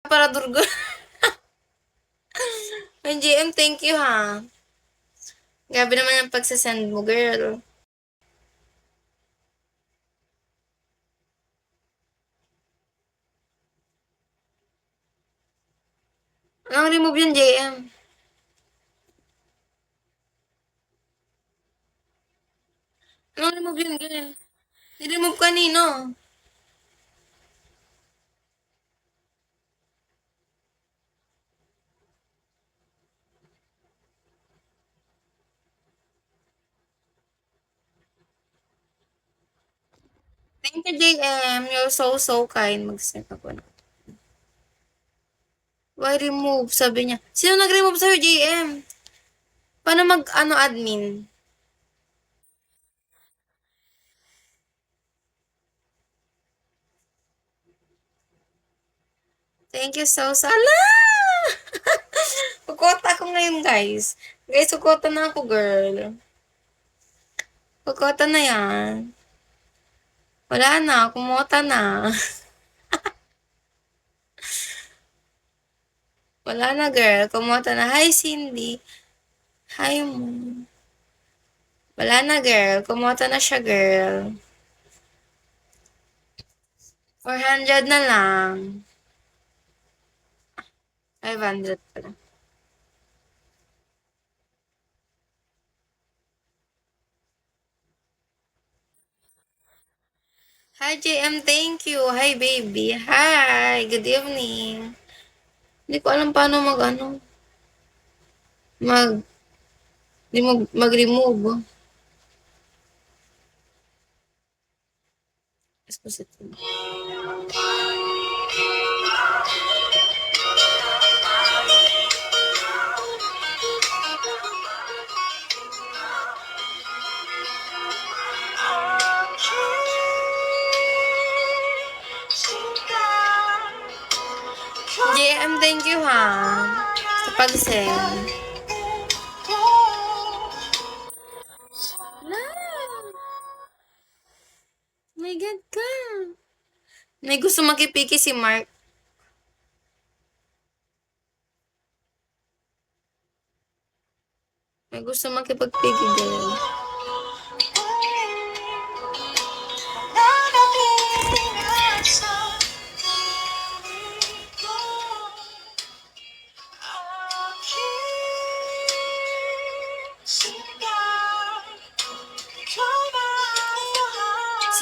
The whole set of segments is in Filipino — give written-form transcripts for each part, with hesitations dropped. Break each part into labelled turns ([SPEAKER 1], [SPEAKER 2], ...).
[SPEAKER 1] Para Durga. Ang GM, thank you ha. Grabe naman yung pagsasend mo, girl. Anong remove yun, JM? Anong remove yun, girl? I-remove kanino? Thank you, JM. You're so kind. Mag-send ako na. Why remove? Sabi niya. Sino nag-remove sa'yo, JM? Paano admin? Thank you Ala! Kukota ako ngayon, guys. Guys, kukota na ako, girl. Kukota na yan. Wala na, kumota na. Wala na, girl. Kumota na. Hi, Cindy. Hi, mo. Wala na, girl. Kumota na siya, girl. 400 na lang. 500 pala. Hi, JM. Thank you. Hi, baby. Hi. Good evening. Hindi ko alam paano mag, mag-remove. Excuse me. JM, thank you ha. Sa pag-send. My God ka. May gusto makipiki si Mark. May gusto makipagpiki din.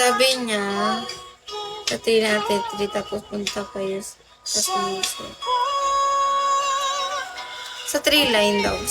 [SPEAKER 1] Sabi niya, pati natin, tapos punta kayo sa music. Sa 3 line daw.